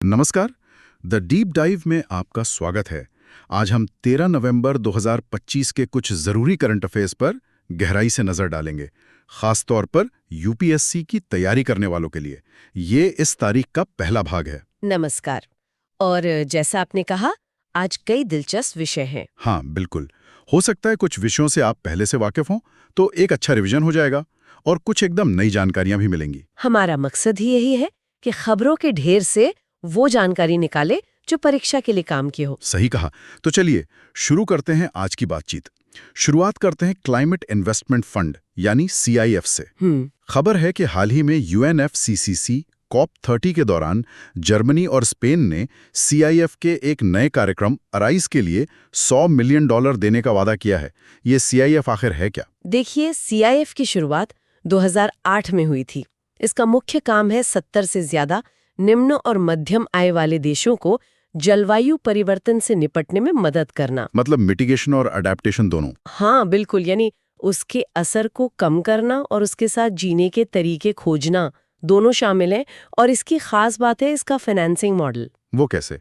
नमस्कार। The deep dive में आपका स्वागत है। आज हम 13 नवंबर 2025 के कुछ ज़रूरी करंट अफेयर्स पर गहराई से नज़र डालेंगे, ख़ास तौर पर यूपीएससी की तैयारी करने वालों के लिए। ये इस तारीख का पहला भाग है। नमस्कार। और जैसा आपने कहा, आज कई दिलचस्प विषय हैं। हाँ, बिल्कुल। हो सकता है कुछ विषयों से आप पहले से वाकिफ हों, तो एक अच्छा रिवीजन हो जाएगा और कुछ एकदम नई जानकारियां भी मिलेंगी। हमारा मकसद ही यही है कि खबरों के ढेर से वो जानकारी निकाले जो परीक्षा के लिए काम की हो। सही कहा। तो चलिए शुरू करते हैं आज की बातचीत। शुरुआत करते हैं क्लाइमेट इन्वेस्टमेंट फंड यानी CIF से। खबर है कि हाल ही में UNFCCC COP30 के दौरान जर्मनी और स्पेन ने CIF के एक नए कार्यक्रम अराइज के लिए $100 मिलियन देने का वादा किया है। ये CIF आखिर है क्या? देखिए, CIF की शुरुआत 2008 में हुई थी। इसका मुख्य काम है 70 से ज्यादा निम्न और मध्यम आय वाले देशों को जलवायु परिवर्तन से निपटने में मदद करना। मतलब मिटिगेशन और अडेप्टेशन दोनों? हाँ, बिल्कुल। यानी उसके असर को कम करना और उसके साथ जीने के तरीके खोजना, दोनों शामिल हैं। और इसकी खास बात है इसका फाइनेंसिंग मॉडल। वो कैसे?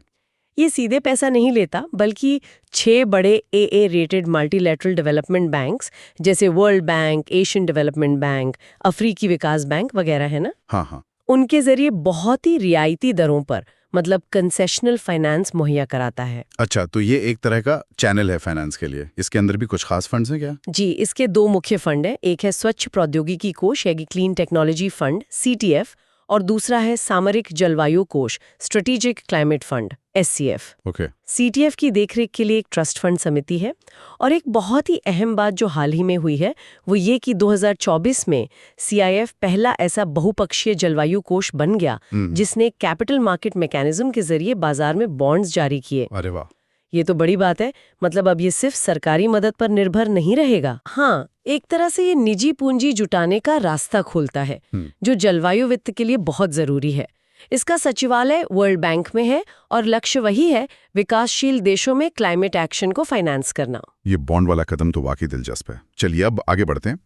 ये सीधे पैसा नहीं लेता, बल्कि 6 बड़े AA rated multilateral development banks जैसे World Bank, Asian Development Bank, अफ्रीकी विकास बैंक वगैरह है ना, हाँ, उनके जरिए बहुत ही रियायती दरों पर, मतलब कंसेशनल फाइनेंस मुहैया कराता है। अच्छा, तो ये एक तरह का चैनल है फाइनेंस के लिए। इसके अंदर भी कुछ खास फंड्स हैं क्या? जी, इसके 2 मुख्य फंड हैं। एक है स्वच्छ प्रौद्योगिकी कोष यानी क्लीन टेक्नोलॉजी फंड CTF, और दूसरा है सामरिक जलवायु कोष strategic climate fund SCF। Okay. CTF की देखरेख के लिए एक ट्रस्ट फंड समिति है। और एक बहुत ही अहम बात जो हाल ही में हुई है वो ये कि 2024 में CIF पहला ऐसा बहुपक्षीय जलवायु कोष बन गया जिसने कैपिटल मार्केट मैकेनिज्म के जरिए बाजार में बॉन्ड्स जारी किए। अरे वाह! ये तो बड़ी बात है। मतलब अब ये सिर्फ सरकारी मदद पर निर्भर नहीं रहेगा। हाँ, एक तरह से ये निजी पूंजी जुटाने का रास्ता खोलता है जो जलवायु वित्त के लिए बहुत जरूरी है। इसका सचिवालय वर्ल्ड बैंक में है और लक्ष्य वही है, विकासशील देशों में क्लाइमेट एक्शन को फाइनेंस करना। ये बॉन्ड वाला कदम तो वाकई दिलचस्प है। चलिए अब आगे बढ़ते हैं।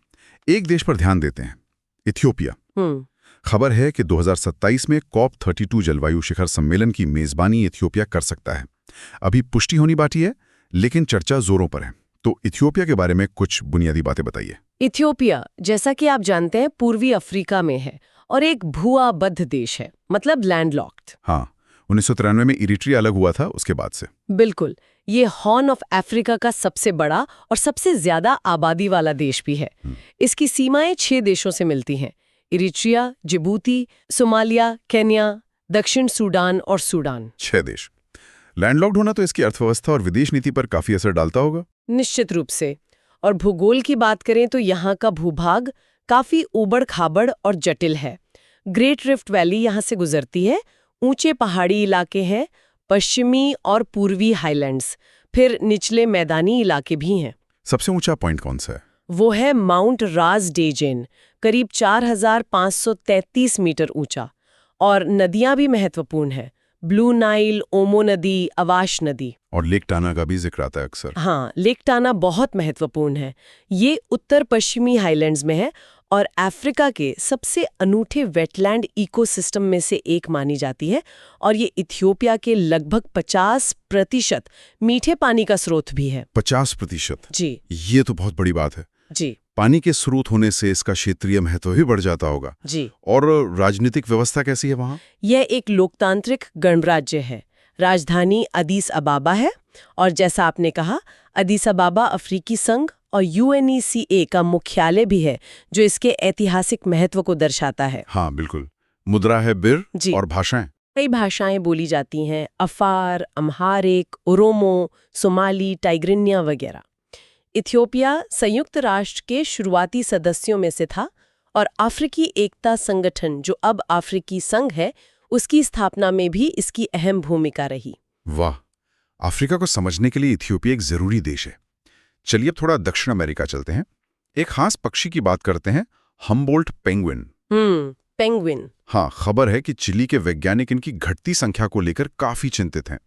एक देश पर ध्यान देते हैं, इथियोपिया। खबर है कि 2027 में COP32 जलवायु शिखर सम्मेलन की मेजबानी इथियोपिया कर सकता है। अभी पुष्टि होनी बाकी है, लेकिन चर्चा जोरों पर है। तो इथियोपिया के बारे में कुछ बुनियादी बातें बताइए। इथियोपिया, जैसा कि आप जानते हैं, पूर्वी अफ्रीका में है और एक भूआबद्ध देश है, मतलब लैंडलॉक्ड। हाँ, 1993 में इरिट्रिया अलग हुआ था उसके बाद से। बिल्कुल। ये हॉर्न ऑफ अफ्रीका का सबसे बड़ा और सबसे ज्यादा आबादी वाला देश भी है। इसकी सीमाएं 6 देशों से मिलती हैं: इरिट्रिया, जिबूती, सोमालिया, केन्या, दक्षिण सूडान और सूडान। 6 देश। लैंडलॉक्ड होना तो इसकी अर्थव्यवस्था और विदेश नीति पर काफी असर डालता होगा। निश्चित रूप से। और भूगोल की बात करें तो यहाँ का भूभाग काफी ऊबड़-खाबड़ और जटिल है। ग्रेट रिफ्ट वैली यहाँ से गुजरती है, ऊंचे पहाड़ी इलाके हैं, पश्चिमी और पूर्वी हाईलैंड्स, फिर निचले मैदानी इलाके भी हैं। सबसे ऊंचा पॉइंट कौन सा है? वो है माउंट राज डेजेन, करीब 4533 मीटर ऊंचा। और नदियां भी महत्वपूर्ण हैं: ब्लू नाइल, ओमो नदी, अवाश नदी। और लेक टाना का भी जिक्र आता है अक्सर। हाँ, लेक टाना बहुत महत्वपूर्ण है। ये उत्तर पश्चिमी हाईलैंड्स में है और अफ्रीका के सबसे अनूठे वेटलैंड इकोसिस्टम में से एक मानी जाती है। और ये इथियोपिया के लगभग 50% मीठे पानी का स्रोत भी है। 50%? जी। ये तो बहुत बड़ी बात है। जी। पानी के स्रोत होने से इसका क्षेत्रीय महत्व भी बढ़ जाता होगा। जी। और राजनीतिक व्यवस्था कैसी है वहाँ? यह एक लोकतांत्रिक गणराज्य है। राजधानी अदीस अबाबा है और जैसा आपने कहा, अदीस अबाबा अफ्रीकी संघ और UNECA का मुख्यालय भी है, जो इसके ऐतिहासिक महत्व को दर्शाता है। हाँ, बिल्कुल। मुद्रा है बिर। जी। और भाषाएं? कई भाषाएं बोली जाती हैं: अफार, अम्हारिक, ओरोमो, सोमाली, टाइग्रिनिया वगैरह। इथियोपिया संयुक्त राष्ट्र के शुरुआती सदस्यों में से था और अफ्रीकी एकता संगठन, जो अब अफ्रीकी संघ है, उसकी स्थापना में भी इसकी अहम भूमिका रही। वाह! अफ्रीका को समझने के लिए इथियोपिया एक जरूरी देश है। चलिए अब थोड़ा दक्षिण अमेरिका चलते हैं। एक खास पक्षी की बात करते हैं, हम्बोल्ट पेंगुइन। पेंगुइन। हाँ, खबर है कि चिली के वैज्ञानिक इनकी घटती संख्या को लेकर काफी चिंतित हैं।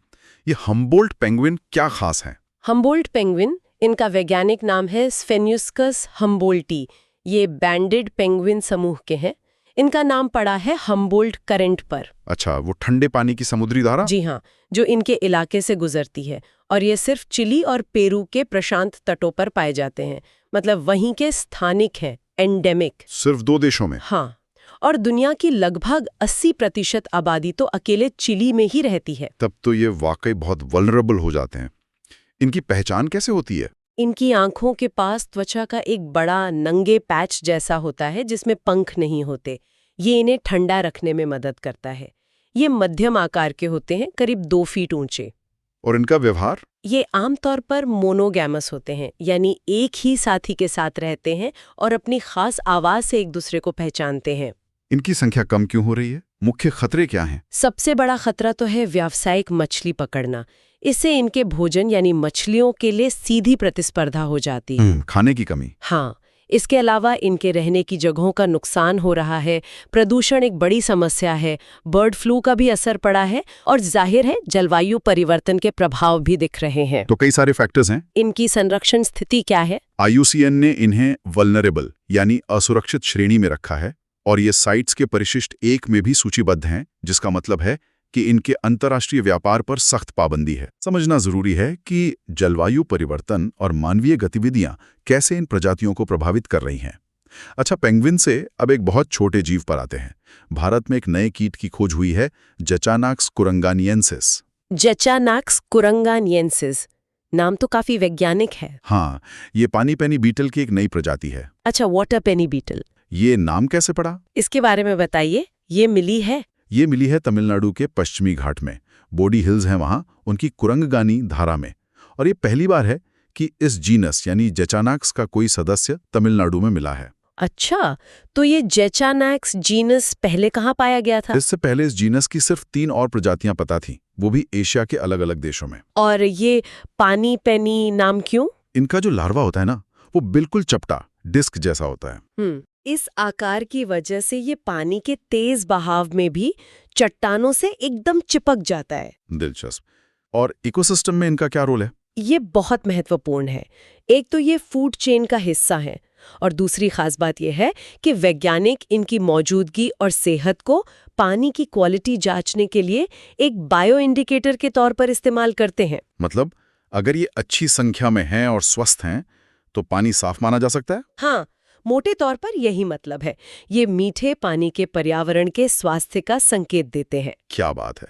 ये हम्बोल्ट पेंगुइन क्या खास है? हम्बोल्ट पेंगुइन, इनका वैज्ञानिक नाम है स्फेन्युस्कस हम्बोल्टी। ये बैंडेड पेंगुइन समूह के हैं। इनका नाम पड़ा है हम्बोल्ट करंट पर। अच्छा, वो ठंडे पानी की समुद्री धारा? जी हाँ, जो इनके इलाके से गुजरती है, और ये सिर्फ चिली और पेरू के प्रशांत तटों पर पाए जाते हैं। मतलब वहीं के स्थानिक हैं, एंडेमिक। सिर्फ 2 देशों में? हाँ, और दुनिया की लगभग 80% आबादी तो अकेले चिली में ही रहती है। तब तो ये वाकई बहुत वल्नरेबल हो जाते हैं। इनकी पहचान कैसे होती है? इनकी आंखों के पास त्वचा का एक बड़ा नंगे पैच जैसा होता है जिसमें पंख नहीं होते। ये इन्हें ठंडा रखने में मदद करता है। ये मध्यम आकार के होते हैं, करीब 2 फीट ऊंचे। और इनका व्यवहार? ये आमतौर पर मोनोगैमस होते हैं, यानी एक ही साथी के साथ रहते हैं और अपनी खास आवाज से एक दूसरे को पहचानते हैं। इनकी संख्या कम क्यों हो रही है? मुख्य खतरे क्या हैं? सबसे बड़ा खतरा तो है व्यावसायिक मछली पकड़ना। इससे इनके भोजन यानी मछलियों के लिए सीधी प्रतिस्पर्धा हो जाती है। खाने की कमी? हाँ, इसके अलावा इनके रहने की जगहों का नुकसान हो रहा है, प्रदूषण एक बड़ी समस्या है, बर्ड फ्लू का भी असर पड़ा है, और जाहिर है जलवायु परिवर्तन के प्रभाव भी दिख रहे हैं। तो कई सारे फैक्टर्स हैं। इनकी संरक्षण स्थिति क्या है? IUCN ने इन्हें वल्नरेबल यानी असुरक्षित श्रेणी में रखा है, और ये साइट्स के परिशिष्ट 1 में भी सूचीबद्ध हैं, जिसका मतलब है कि इनके अंतर्राष्ट्रीय व्यापार पर सख्त पाबंदी है। समझना जरूरी है कि जलवायु परिवर्तन और मानवीय गतिविधियां कैसे इन प्रजातियों को प्रभावित कर रही हैं। अच्छा, पेंगुइन से अब एक बहुत छोटे जीव पर आते हैं। भारत में एक नए कीट की खोज हुई है, जचानाक्स कुरंगानियंसिस। जचानाक्स कुरंगानियंसिस, नाम तो काफी वैज्ञानिक है। हाँ, ये पानी पेनी बीटल की एक नई प्रजाति है। अच्छा, वाटर पेनी बीटल, ये नाम कैसे पड़ा? इसके बारे में बताइए। ये मिली है तमिलनाडु के पश्चिमी घाट में, बोडी हिल्स हैं वहाँ, उनकी कुरंगगानी धारा में। और ये पहली बार है कि इस जीनस यानी जचानाक्स का कोई सदस्य तमिलनाडु में मिला है। अच्छा, तो ये जेचानाक्स जीनस पहले कहाँ पाया गया था? इससे पहले इस जीनस की सिर्फ 3 और प्रजातियां पता थीं, वो भी एशिया के अलग-अलग देशों में। और ये पानी पेनी नाम क्यों? इनका जो लार्वा होता है ना, वो बिल्कुल चपटा डिस्क जैसा होता है। इस आकार की वजह से ये पानी के तेज बहाव में भी चट्टानों से एकदम चिपक जाता है। दिलचस्प। और इकोसिस्टम में इनका क्या रोल है? ये बहुत महत्वपूर्ण है। एक तो ये फूड चेन का हिस्सा है, और दूसरी खास बात यह है कि वैज्ञानिक इनकी मौजूदगी और सेहत को पानी की क्वालिटी जांचने के लिए एक बायो इंडिकेटर के तौर पर इस्तेमाल करते हैं। मतलब अगर ये अच्छी संख्या में हैं और स्वस्थ हैं, तो पानी साफ माना जा सकता है? हाँ, मोटे तौर पर यही मतलब है। ये मीठे पानी के पर्यावरण के स्वास्थ्य का संकेत देते हैं। क्या बात है।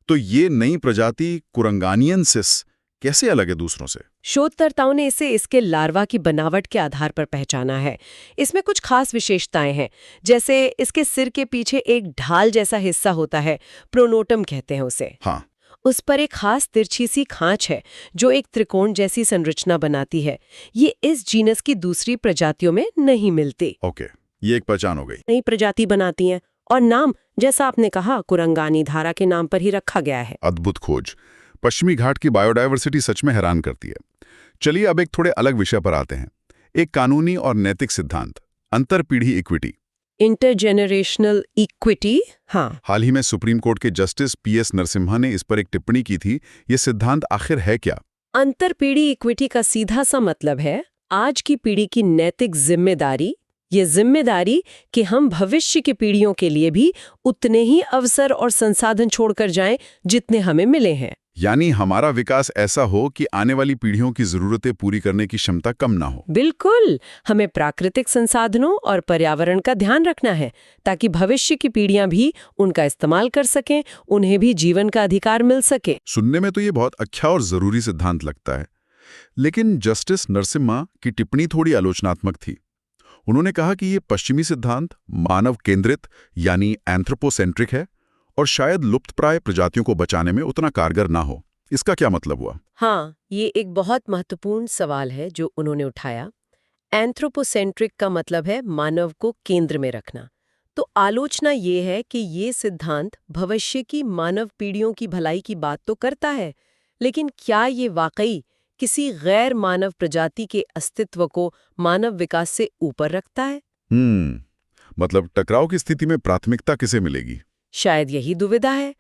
तो ये नई प्रजाति कुरंगानियंसिस कैसे अलग है दूसरों से? शोधकर्ताओं ने इसे इसके लार्वा की बनावट के आधार पर पहचाना है। इसमें कुछ खास विशेषताएं हैं, जैसे इसके सिर के पीछे एक ढाल जैसा हिस्सा होता है, प्रोनोटम कहते हैं उसे। हाँ। उस पर एक खास तिरछी सी खांच है जो एक त्रिकोण जैसी संरचना बनाती है। ये इस जीनस की दूसरी प्रजातियों में नहीं मिलती। ओके, ये एक पहचान हो गई। नई प्रजाति बनाती हैं, और नाम जैसा आपने कहा कुरंगानी धारा के नाम पर ही रखा गया है। अद्भुत खोज। पश्चिमी घाट की बायोडायवर्सिटी सच में हैरान करती है। चलिए अब एक थोड़े अलग विषय पर आते हैं। एक कानूनी और नैतिक सिद्धांत, अंतरपीढ़ी इक्विटी। Intergenerational equity. हाँ, हाल ही में सुप्रीम कोर्ट के जस्टिस PS नरसिम्हा ने इस पर एक टिप्पणी की थी। ये सिद्धांत आखिर है क्या? अंतरपीढ़ी इक्विटी का सीधा सा मतलब है आज की पीढ़ी की नैतिक जिम्मेदारी, ये जिम्मेदारी कि हम भविष्य की पीढ़ियों के लिए भी उतने ही अवसर और संसाधन छोड़कर जाएं जितने हमें मिले हैं। यानी हमारा विकास ऐसा हो कि आने वाली पीढ़ियों की जरूरतें पूरी करने की क्षमता कम ना हो। बिल्कुल, हमें प्राकृतिक संसाधनों और पर्यावरण का ध्यान रखना है ताकि भविष्य की पीढ़ियां भी उनका इस्तेमाल कर सकें, उन्हें भी जीवन का अधिकार मिल सके। सुनने में तो ये बहुत अच्छा और जरूरी सिद्धांत लगता है, लेकिन जस्टिस नरसिम्हा की टिप्पणी थोड़ी आलोचनात्मक थी। उन्होंने कहा कि ये पश्चिमी सिद्धांत मानव केंद्रित यानी एंथ्रोपोसेंट्रिक है और शायद लुप्तप्राय प्रजातियों को बचाने में उतना कारगर ना हो। इसका क्या मतलब हुआ? हाँ, ये एक बहुत महत्वपूर्ण सवाल है जो उन्होंने उठाया। एंथ्रोपोसेंट्रिक का मतलब है मानव को केंद्र में रखना। तो आलोचना ये है कि ये सिद्धांत भविष्य की मानव पीढ़ियों की भलाई की बात तो करता है, लेकिन क्या ये वाकई किसी गैर मानव प्रजाति के अस्तित्व को मानव विकास से ऊपर रखता है? मतलब टकराव की स्थिति में प्राथमिकता किसे मिलेगी? शायद यही दुविधा है।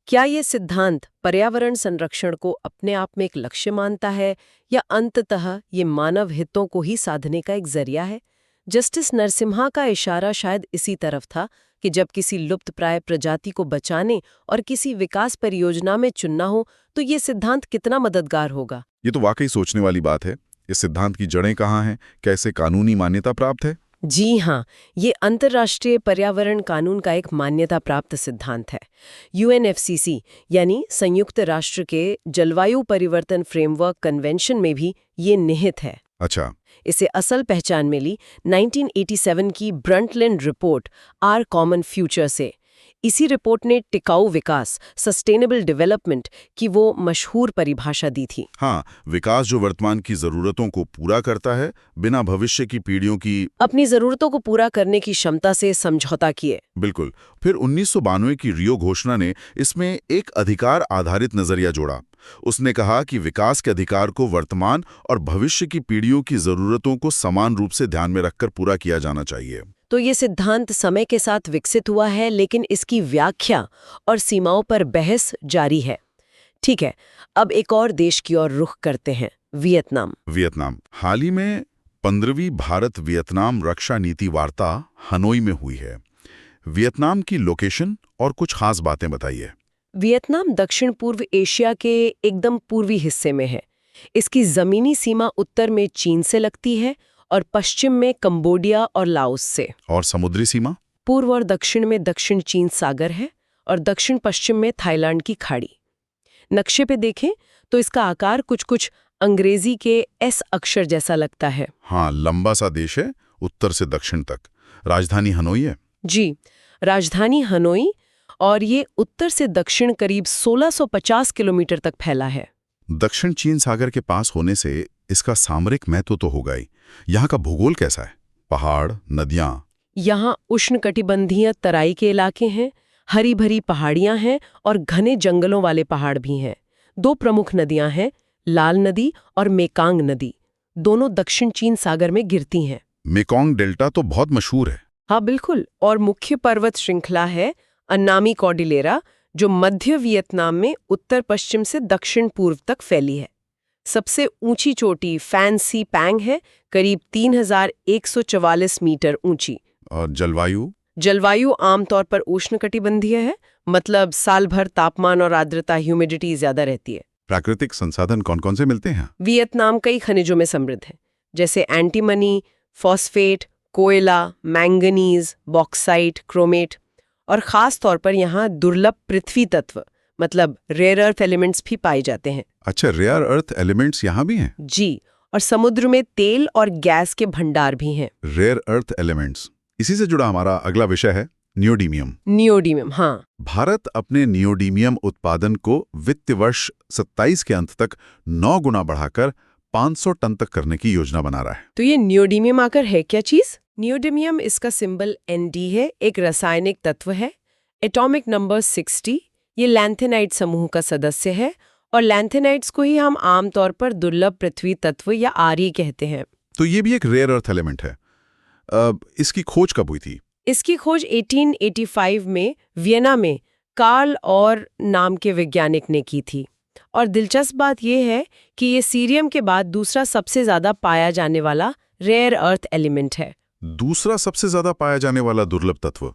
क्या ये सिद्धांत पर्यावरण संरक्षण को अपने आप में एक लक्ष्य मानता है, या अंततः ये मानव हितों को ही साधने का एक जरिया है? जस्टिस नरसिम्हा का इशारा शायद इसी तरफ था कि जब किसी लुप्तप्राय प्रजाति को बचाने और किसी विकास परियोजना में चुनना हो तो ये सिद्धांत कितना मददगार होगा। ये तो वाकई सोचने वाली बात है। इस सिद्धांत की जड़ें कहाँ हैं? कैसे कानूनी मान्यता प्राप्त है? जी हाँ, ये अंतर्राष्ट्रीय पर्यावरण कानून का एक मान्यता प्राप्त सिद्धांत है। UNFCCC यानी संयुक्त राष्ट्र के जलवायु परिवर्तन फ्रेमवर्क कन्वेंशन में भी ये निहित है। अच्छा। इसे असल पहचान मिली 1987 की Brundtland report our common future से। इसी रिपोर्ट ने टिकाऊ विकास, सस्टेनेबल डेवलपमेंट की वो मशहूर परिभाषा दी थी। हाँ, विकास जो वर्तमान की जरूरतों को पूरा करता है बिना भविष्य की पीढ़ियों की अपनी जरूरतों को पूरा करने की क्षमता से समझौता किए। बिल्कुल। फिर 1992 की रियो घोषणा ने इसमें एक अधिकार आधारित नजरिया जोड़ा। उसने कहा कि विकास के अधिकार को वर्तमान और भविष्य की पीढ़ियों की जरूरतों को समान रूप से ध्यान में रखकर पूरा किया जाना चाहिए। तो ये सिद्धांत समय के साथ विकसित हुआ है, लेकिन इसकी व्याख्या और सीमाओं पर बहस जारी है। ठीक है, अब एक और देश की ओर रुख करते हैं, वियतनाम। हाल ही में 15वीं भारत वियतनाम रक्षा नीति वार्ता हनोई में हुई है। वियतनाम की लोकेशन और कुछ खास बातें बताइए। वियतनाम दक्षिण पूर्व एशिया के एकदम पूर्वी हिस्से में है। इसकी जमीनी सीमा उत्तर में चीन से लगती है और पश्चिम में कंबोडिया और लाओस से। और समुद्री सीमा? पूर्व और दक्षिण में दक्षिण चीन सागर है और दक्षिण पश्चिम में थाईलैंड की खाड़ी। नक्शे पे देखें तो इसका आकार कुछ अंग्रेजी के एस अक्षर जैसा लगता है। हाँ, लंबा सा देश है, उत्तर से दक्षिण तक। राजधानी हनोई है? जी, राजधानी हनोई, और ये उत्तर से दक्षिण करीब 1650 किलोमीटर तक फैला है। दक्षिण चीन सागर के पास होने से इसका सामरिक महत्व तो होगा ही। यहाँ का भूगोल कैसा है? पहाड़, नदियाँ? यहाँ उष्णकटिबंधीय तराई के इलाके हैं, हरी भरी पहाड़ियाँ हैं और घने जंगलों वाले पहाड़ भी हैं। 2 प्रमुख नदियाँ हैं, लाल नदी और मेकांग नदी। दोनों दक्षिण चीन सागर में गिरती हैं। मेकोंग डेल्टा तो बहुत मशहूर है। हाँ बिल्कुल, और मुख्य पर्वत श्रृंखला है अन्नामी कॉर्डिलेरा, जो मध्य वियतनाम में उत्तर पश्चिम से दक्षिण पूर्व तक फैली है। सबसे ऊंची चोटी फैन सी पैंग है, करीब 3144 मीटर ऊंची। और जलवायु आमतौर पर उष्णकटिबंधीय है, मतलब साल भर तापमान और आर्द्रता ह्यूमिडिटी ज्यादा रहती है। प्राकृतिक संसाधन कौन कौन से मिलते हैं? वियतनाम कई खनिजों में समृद्ध है, जैसे एंटीमनी, फॉस्फेट, कोयला, मैंगनीज, बॉक्साइट, क्रोमेट, और खास तौर पर यहाँ दुर्लभ पृथ्वी तत्व मतलब रेयर अर्थ एलिमेंट्स भी पाए जाते हैं। अच्छा, रेयर अर्थ एलिमेंट्स यहाँ भी हैं? जी, और समुद्र में तेल और गैस के भंडार भी हैं। रेयर अर्थ एलिमेंट्स, इसी से जुड़ा हमारा अगला विषय है नियोडीमियम। हाँ, भारत अपने नियोडीमियम उत्पादन को वित्त वर्ष 27 के अंत तक 9 गुना बढ़ाकर 500 टन तक करने की योजना बना रहा है। तो ये नियोडीमियम आकर है क्या चीज? नियोडीमियम, इसका सिंबल Nd है, एक रासायनिक तत्व है, एटॉमिक नंबर 60। ये लैंथेनाइट समूह का सदस्य है और लैंथेनाइट्स को ही हम आमतौर पर दुर्लभ पृथ्वी तत्व या आर्य कहते हैं। तो ये भी एक रेयर अर्थ एलिमेंट है। इसकी खोज कब हुई थी? इसकी खोज 1885 में वियना में कार्ल और नाम के वैज्ञानिक ने की थी। और दिलचस्प बात यह है कि ये सीरियम के बाद दूसरा सबसे ज्यादा पाया जाने वाला रेयर अर्थ एलिमेंट है। दूसरा सबसे ज्यादा पाया जाने वाला दुर्लभ तत्व,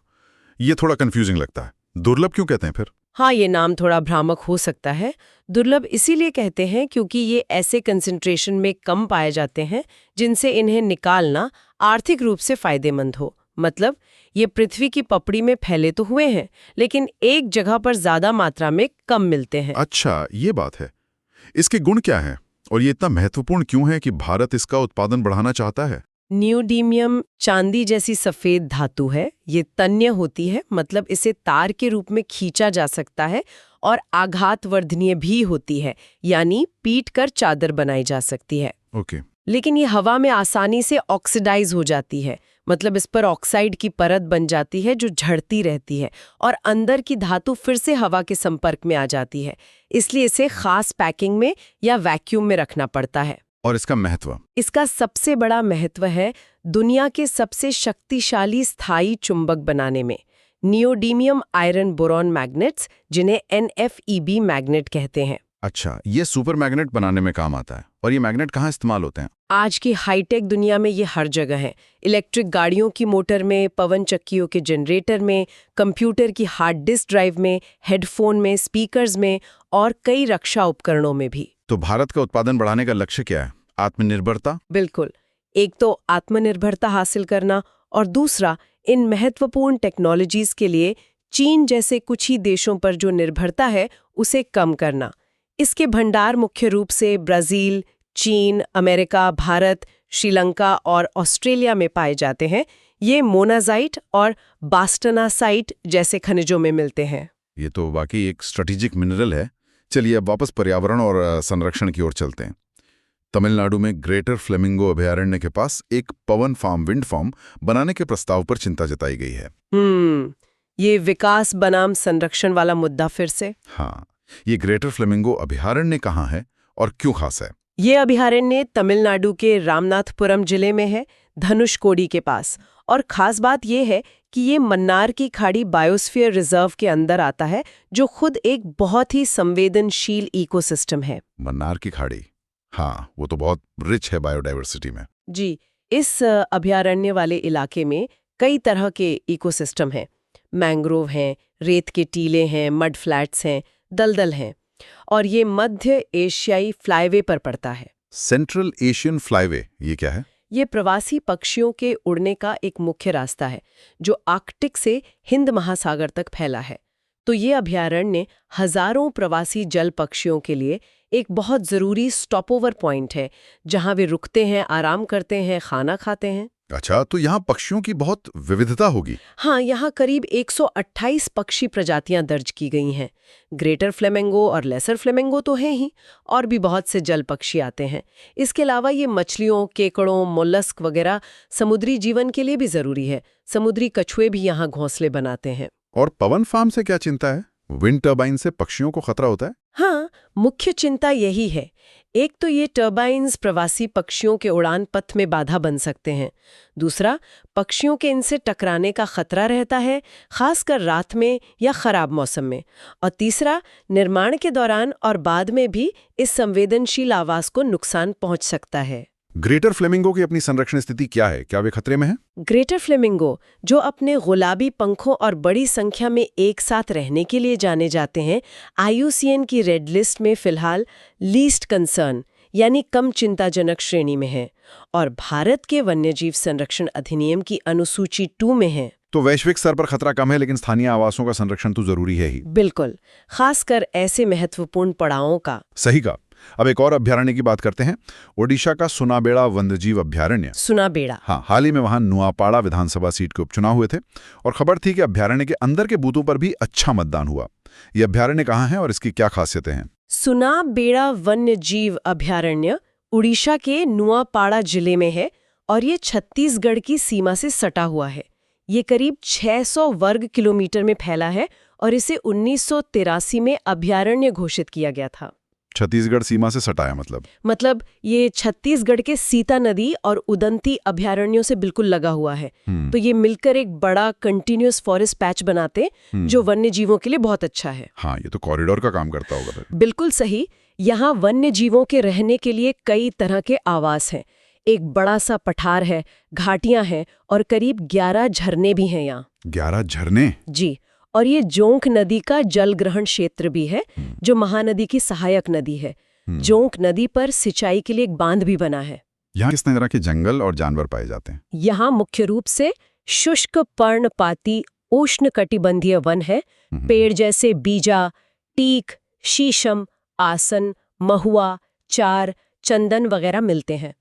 ये थोड़ा कंफ्यूजिंग लगता है। दुर्लभ क्यों कहते हैं फिर? हाँ, ये नाम थोड़ा भ्रामक हो सकता है। दुर्लभ इसीलिए कहते हैं क्योंकि ये ऐसे कंसंट्रेशन में कम पाए जाते हैं जिनसे इन्हें निकालना आर्थिक रूप से फायदेमंद हो। मतलब ये पृथ्वी की पपड़ी में फैले तो हुए हैं, लेकिन एक जगह पर ज्यादा मात्रा में कम मिलते हैं। अच्छा, ये बात है। इसके गुण क्या है और ये इतना महत्वपूर्ण क्यों है कि भारत इसका उत्पादन बढ़ाना चाहता है? नियोडीमियम चांदी जैसी सफेद धातु है। ये तन्य होती है, मतलब इसे तार के रूप में खींचा जा सकता है, और आघातवर्धनीय भी होती है, यानी पीट कर चादर बनाई जा सकती है। ओके। लेकिन ये हवा में आसानी से ऑक्सीडाइज हो जाती है, मतलब इस पर ऑक्साइड की परत बन जाती है जो झड़ती रहती है और अंदर की धातु फिर से हवा के संपर्क में आ जाती है। इसलिए इसे खास पैकिंग में या वैक्यूम में रखना पड़ता है। और इसका महत्व? इसका सबसे बड़ा महत्व है दुनिया के सबसे शक्तिशाली स्थायी चुंबक बनाने में। नियोडीमियम आयरन बोरॉन मैग्नेट्स, जिन्हें NFeB मैग्नेट कहते हैं। अच्छा, ये सुपर मैग्नेट बनाने में काम आता है। और ये मैग्नेट कहाँ इस्तेमाल होते हैं? आज की हाईटेक दुनिया में ये हर जगह है। इलेक्ट्रिक गाड़ियों की मोटर में, पवन चक्कियों के जनरेटर में, कंप्यूटर की हार्ड डिस्क ड्राइव में, हेडफोन में, स्पीकर्स में और कई रक्षा उपकरणों में भी। तो भारत का उत्पादन बढ़ाने का लक्ष्य क्या है? आत्मनिर्भरता? बिल्कुल। एक तो आत्मनिर्भरता हासिल करना और दूसरा इन महत्वपूर्ण टेक्नोलॉजीज के लिए चीन जैसे कुछ ही देशों पर जो निर्भरता है उसे कम करना। इसके भंडार मुख्य रूप से ब्राजील, चीन, अमेरिका, भारत, श्रीलंका और ऑस्ट्रेलिया में पाए जाते हैं। ये मोनाजाइट और बास्टनासाइट जैसे खनिजों में मिलते हैं। ये तो वाकई एक स्ट्रेटेजिक मिनरल है। चलिए अब वापस पर्यावरण और संरक्षण की ओर चलते हैं। तमिलनाडु में ग्रेटर फ्लेमिंगो अभयारण्य के पास एक पवन फार्म, विंड फार्म बनाने के प्रस्ताव पर चिंता जताई गई है। ये विकास बनाम संरक्षण वाला मुद्दा फिर से। हाँ, ये ग्रेटर फ्लेमिंगो अभयारण्य कहाँ है और क्यों खास है? ये अभयारण्य तमिलनाडु के रामनाथपुरम जिले में है, धनुषकोडी के पास। और खास बात यह है कि ये मन्नार की खाड़ी बायोस्फीयर रिजर्व के अंदर आता है, जो खुद एक बहुत ही संवेदनशील इकोसिस्टम है। मन्नार की खाड़ी, हाँ, वो तो बहुत रिच है बायोडाइवर्सिटी में। जी, इस अभयारण्य वाले इलाके में कई तरह के इकोसिस्टम हैं। मैंग्रोव हैं, रेत के टीले हैं, मड फ्लैट्स हैं, दलदल हैं। और ये मध्य एशियाई फ्लाईवे पर पड़ता है। सेंट्रल एशियन फ्लाईवे, ये क्या है? ये प्रवासी पक्षियों के उड़ने का एक मुख्य रास्ता है, जो आर्कटिक से हिंद महासागर तक फैला है। तो ये अभयारण्य हजारों प्रवासी जल पक्षियों के लिए एक बहुत ज़रूरी स्टॉपओवर पॉइंट है, जहां वे रुकते हैं, आराम करते हैं, खाना खाते हैं। अच्छा, तो यहाँ पक्षियों की बहुत विविधता होगी। हाँ, यहाँ करीब 128 पक्षी प्रजातियां दर्ज की गई हैं। ग्रेटर फ्लेमिंगो और लेसर फ्लेमिंगो तो हैं ही, और भी बहुत से जल पक्षी आते हैं। इसके अलावा ये मछलियों, केकड़ों, मोलस्क वगैरह समुद्री जीवन के लिए भी ज़रूरी है। समुद्री कछुए भी यहाँ घोंसले बनाते हैं। और पवन फार्म से क्या चिंता है? विंड टर्बाइन से पक्षियों को खतरा होता है? हाँ, मुख्य चिंता यही है। एक तो ये टर्बाइन्स प्रवासी पक्षियों के उड़ान पथ में बाधा बन सकते हैं। दूसरा, पक्षियों के इनसे टकराने का खतरा रहता है, खासकर रात में या खराब मौसम में। और तीसरा, निर्माण के दौरान और बाद में भी इस संवेदनशील आवास को नुकसान पहुंच सकता है। ग्रेटर फ्लेमिंगो की अपनी संरक्षण स्थिति क्या है? क्या वे खतरे में हैं? ग्रेटर फ्लेमिंगो, जो अपने गुलाबी पंखों और बड़ी संख्या में एक साथ रहने के लिए जाने जाते हैं, IUCN की रेड लिस्ट में फिलहाल लीस्ट कंसर्न यानी कम चिंताजनक श्रेणी में है और भारत के वन्यजीव संरक्षण अधिनियम की अनुसूची 2 में है। तो वैश्विक स्तर पर खतरा कम है, लेकिन स्थानीय आवासों का संरक्षण तो जरूरी है ही। बिल्कुल, खासकर ऐसे महत्वपूर्ण पड़ावों का। सही कहा। अब एक और अभ्यारण्य की बात करते हैं। ओडिशा का सुनाबेड़ा वन्यजीव अभ्यारण्य। सुनाबेड़ा, हाँ, हाल ही में वहां नुआपाड़ा विधानसभा सीट के उपचुनाव हुए थे और खबर थी कि अभ्यारण्य के अंदर के बूथों पर भी अच्छा मतदान हुआ। ये अभ्यारण्य कहाँ है और इसकी क्या खासियतें हैं? सुनाबेड़ा वन्यजीव अभयारण्य उड़ीसा के नुआपाड़ा जिले में है और ये छत्तीसगढ़ की सीमा से सटा हुआ है। ये करीब 600 वर्ग किलोमीटर में फैला है और इसे 1983 में अभयारण्य घोषित किया गया था। छत्तीसगढ़ सीमा से सटाया मतलब ये छत्तीसगढ़ के सीता नदी और उदंती अभयारण्यों से बिल्कुल लगा हुआ है। तो ये मिलकर एक बड़ा कंटिन्यूअस फॉरेस्ट पैच बनाते, जो वन्य जीवों के लिए बहुत अच्छा है। हाँ, ये तो कॉरिडोर का काम करता होगा फिर। बिल्कुल सही। यहाँ वन्य जीवों के रहने के लिए कई तरह के आवास हैं। एक बड़ा सा पठार है, घाटियां हैं और करीब 11 झरने भी हैं यहाँ। 11 झरने? जी, और ये जोंक नदी का जल ग्रहण क्षेत्र भी है, जो महानदी की सहायक नदी है। जोंक नदी पर सिंचाई के लिए एक बांध भी बना है। यहाँ किस तरह के जंगल और जानवर पाए जाते हैं? यहाँ मुख्य रूप से शुष्क पर्णपाती उष्णकटिबंधीय वन है। पेड़ जैसे बीजा, टीक, शीशम, आसन, महुआ, चार, चंदन वगैरह मिलते हैं।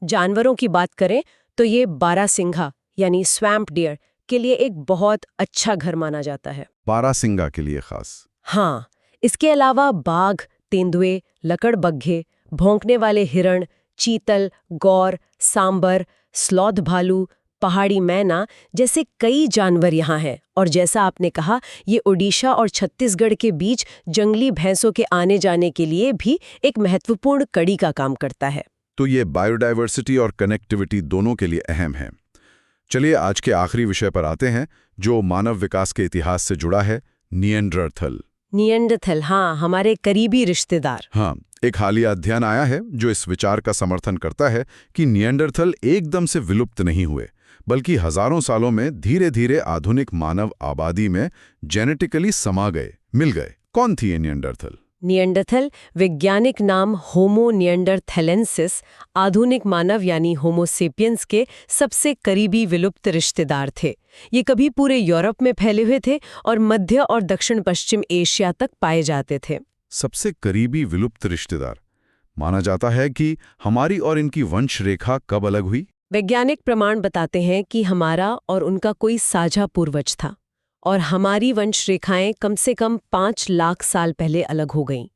जानवरों की बात करें तो ये बारासिंघा यानी स्वैम्प डियर के लिए एक बहुत अच्छा घर माना जाता है। बारासिंगा के लिए खास? हाँ, इसके अलावा बाघ, तेंदुए, लकड़बग्घे, भौंकने वाले हिरण, चीतल, गौर, सांबर, स्लॉथ भालू, पहाड़ी मैना जैसे कई जानवर यहाँ हैं। और जैसा आपने कहा, ये ओडिशा और छत्तीसगढ़ के बीच जंगली भैंसों के आने जाने के लिए भी एक महत्वपूर्ण कड़ी का काम करता है। तो ये बायोडाइवर्सिटी और कनेक्टिविटी दोनों के लिए अहम है। चलिए आज के आखिरी विषय पर आते हैं, जो मानव विकास के इतिहास से जुड़ा है, निएंडरथल। निएंडरथल, हाँ, हमारे करीबी रिश्तेदार। हाँ, एक हालिया अध्ययन आया है जो इस विचार का समर्थन करता है कि निएंडरथल एकदम से विलुप्त नहीं हुए, बल्कि हजारों सालों में धीरे धीरे आधुनिक मानव आबादी में जेनेटिकली समा गए, मिल गए। कौन थी ये निएंडरथल? निएंडरथल वैज्ञानिक नाम होमो निएंडरथेलेंसिस, आधुनिक मानव यानी होमो सेपियंस के सबसे करीबी विलुप्त रिश्तेदार थे। ये कभी पूरे यूरोप में फैले हुए थे और मध्य और दक्षिण पश्चिम एशिया तक पाए जाते थे। सबसे करीबी विलुप्त रिश्तेदार। माना जाता है कि हमारी और इनकी वंश रेखा कब अलग हुई? वैज्ञानिक प्रमाण बताते हैं कि हमारा और उनका कोई साझा पूर्वज था और हमारी वंश रेखाएं कम से कम 5 लाख साल पहले अलग हो गईं।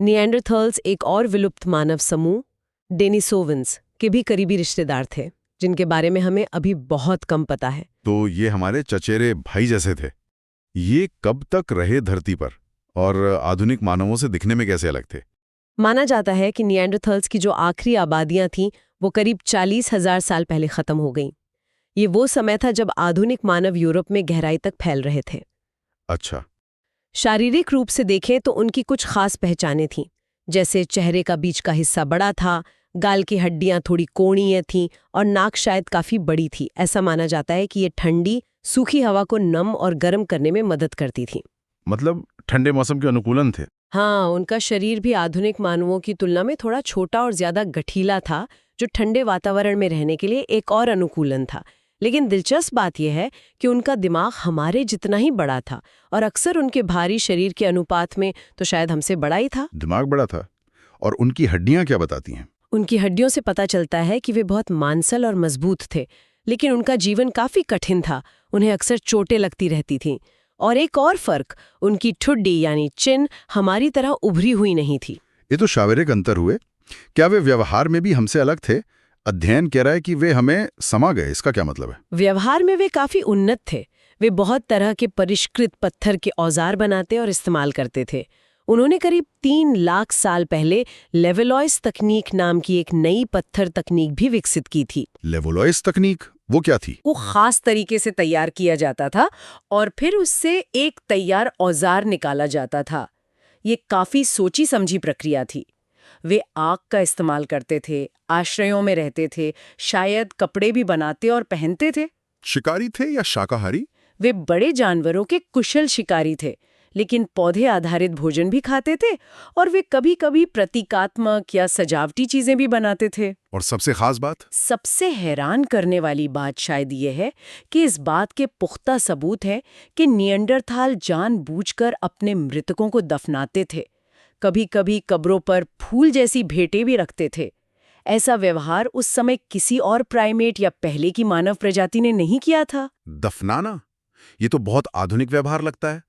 निएंडरथल्स एक और विलुप्त मानव समूह डेनिसोवंस के भी करीबी रिश्तेदार थे, जिनके बारे में हमें अभी बहुत कम पता है। तो ये हमारे चचेरे भाई जैसे थे। ये कब तक रहे धरती पर और आधुनिक मानवों से दिखने में कैसे अलग थे? माना जाता है कि निएंडरथल्स की जो आखिरी आबादियां थीं वो करीब 40,000 साल पहले खत्म हो गईं। ये वो समय था जब आधुनिक मानव यूरोप में गहराई तक फैल रहे थे। अच्छा। शारीरिक रूप से देखें तो उनकी कुछ खास पहचानें थीं, जैसे चेहरे का बीच का हिस्सा बड़ा था, गाल की हड्डियां थोड़ी कोणीय थीं और नाक शायद काफी बड़ी थी। ऐसा माना जाता है कि ये ठंडी, सूखी हवा को नम और गर्म करने में मदद करती थी। मतलब ठंडे मौसम के अनुकूलन थे। हाँ, उनका शरीर भी आधुनिक मानवों की तुलना में थोड़ा छोटा और ज्यादा गठीला था, जो ठंडे वातावरण में रहने के लिए एक और अनुकूलन था। लेकिन दिलचस्प बात यह है कि उनका दिमाग हमारे जितना ही बड़ा था और अक्सर उनके भारी शरीर के अनुपात में तो शायद हमसे बड़ा ही था। दिमाग बड़ा था। और उनकी हड्डियां क्या बताती हैं? उनकी हड्डियों से पता चलता है कि वे बहुत मांसल और मजबूत थे, लेकिन उनका जीवन काफी कठिन था। उन्हें अक्सर चोटें लगती रहती थीं। और एक और फर्क, उनकी ठुड्डी यानी चिन हमारी तरह उभरी हुई नहीं थी। ये तो शारीरिक अंतर हुए। क्या वे व्यवहार में भी हमसे अलग थे? अध्ययन कह रहा है कि वे हमें समा गए। इसका क्या मतलब है? व्यवहार में वे काफी उन्नत थे। वे बहुत तरह के परिष्कृत पत्थर के औजार बनाते और इस्तेमाल करते थे। उन्होंने करीब 3 लाख साल पहले लेवलॉइस तकनीक नाम की एक नई पत्थर तकनीक भी विकसित की थी। लेवलॉइस तकनीक वो क्या थी? वो खास तरीके से तैयार किया जाता था और फिर उससे एक तैयार औजार निकाला जाता था। ये काफी सोची समझी प्रक्रिया थी। वे आग का इस्तेमाल करते थे, आश्रयों में रहते थे, शायद कपड़े भी बनाते और पहनते थे। शिकारी थे या शाकाहारी? वे बड़े जानवरों के कुशल शिकारी थे, लेकिन पौधे आधारित भोजन भी खाते थे और वे कभी-कभी प्रतीकात्मक या सजावटी चीजें भी बनाते थे। और सबसे खास बात? सबसे हैरान करने वाली बात शायद ये है कि इस बात के पुख्ता सबूत हैं कि निएंडरथाल जानबूझकर अपने मृतकों को दफनाते थे। कभी-कभी कब्रों पर फूल जैसी भेंटें भी रखते थे। ऐसा व्यवहार उस समय किसी और प्राइमेट या पहले की मानव प्रजाति ने नहीं किया था। दफनाना? ये तो बहुत आधुनिक व्यवहार लगता है।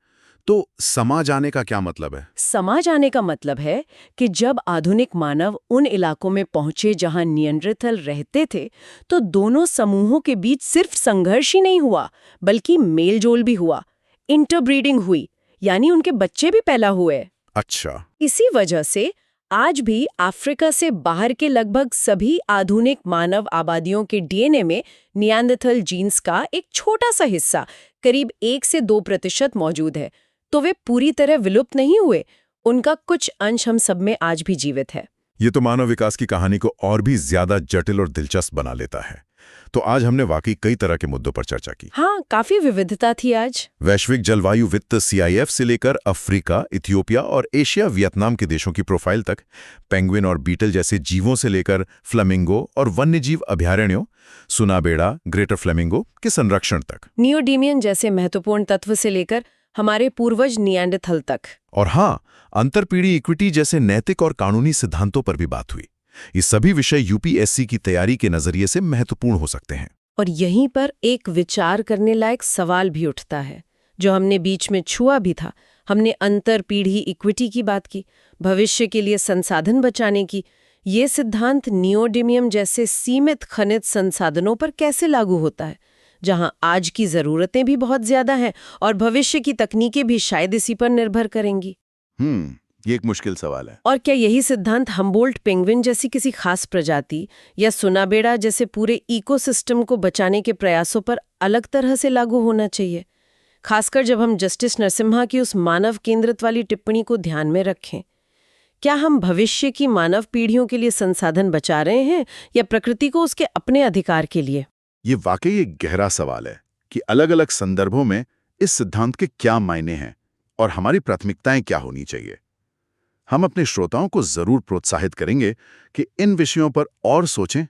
तो समा जाने का क्या मतलब है? समा जाने का मतलब है कि जब आधुनिक मानव उन इलाकों में पहुंचे जहां निएंडरथल रहते थे, तो दोनों समूहों के बीच सिर्फ संघर्ष ही नहीं हुआ, बल्कि मेलजोल भी हुआ। इंटरब्रीडिंग हुई, यानी उनके बच्चे भी पैदा हुए। अच्छा। इसी वजह से आज भी अफ्रीका से बाहर के लगभग सभी आधुनिक मानव आबादियों के डीएनए में निएंडरथल जीन्स का एक छोटा सा हिस्सा, करीब 1 से 2% मौजूद है। तो वे पूरी तरह विलुप्त नहीं हुए। उनका कुछ अंश हम सब में आज भी जीवित है। ये तो मानव विकास की कहानी को और भी ज्यादा जटिल और दिलचस्प बना लेता है। तो आज हमने वाकई कई तरह के मुद्दों पर चर्चा की। हाँ, काफी विविधता थी आज। वैश्विक जलवायु वित्त CIF से लेकर अफ्रीका, इथियोपिया और एशिया, वियतनाम के देशों की प्रोफाइल तक, पेंगुइन और बीटल जैसे जीवों से लेकर फ्लेमिंगो और वन्यजीव अभयारण्यों, सुनाबेड़ा, ग्रेटर फ्लेमिंगो के संरक्षण तक, नियोडीमियन जैसे महत्वपूर्ण तत्व से लेकर हमारे पूर्वज निएंडरथल तक। और हाँ, अंतरपीढ़ी इक्विटी जैसे नैतिक और कानूनी सिद्धांतों पर भी बात हुई। ये सभी विषय UPSC की तैयारी के नजरिए से महत्वपूर्ण हो सकते हैं। और यहीं पर एक विचार करने लायक सवाल भी उठता है, जो हमने बीच में छुआ भी था। हमने अंतरपीढ़ी इक्विटी की बात की, भविष्य के लिए संसाधन बचाने की। ये सिद्धांत नियोडिमियम जैसे सीमित खनिज संसाधनों पर कैसे लागू होता है, जहां आज की जरूरतें भी बहुत ज्यादा हैं और भविष्य की तकनीकें भी शायद इसी पर निर्भर करेंगी। ये एक मुश्किल सवाल है। और क्या यही सिद्धांत हम्बोल्ट पेंगुइन जैसी किसी खास प्रजाति या सुनाबेड़ा जैसे पूरे इकोसिस्टम को बचाने के प्रयासों पर अलग तरह से लागू होना चाहिए? खासकर जब हम जस्टिस नरसिम्हा की उस मानव केंद्रित वाली टिप्पणी को ध्यान में रखें। क्या हम भविष्य की मानव पीढ़ियों के लिए संसाधन बचा रहे हैं या प्रकृति को उसके अपने अधिकार के लिए? ये वाकई एक गहरा सवाल है कि अलग-अलग संदर्भों में इस सिद्धांत के क्या मायने हैं और हमारी प्राथमिकताएं क्या होनी चाहिए। हम अपने श्रोताओं को जरूर प्रोत्साहित करेंगे कि इन विषयों पर और सोचें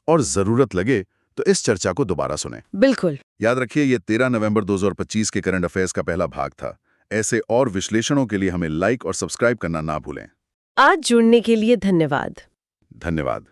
और जरूरत लगे तो इस चर्चा को दोबारा सुनें। बिल्कुल। याद रखिए, ये 13 नवंबर 2025 के करंट अफेयर्स का पहला भाग था। ऐसे और विश्लेषणों के लिए हमें लाइक और सब्सक्राइब करना ना भूलें। आज जुड़ने के लिए धन्यवाद। धन्यवाद।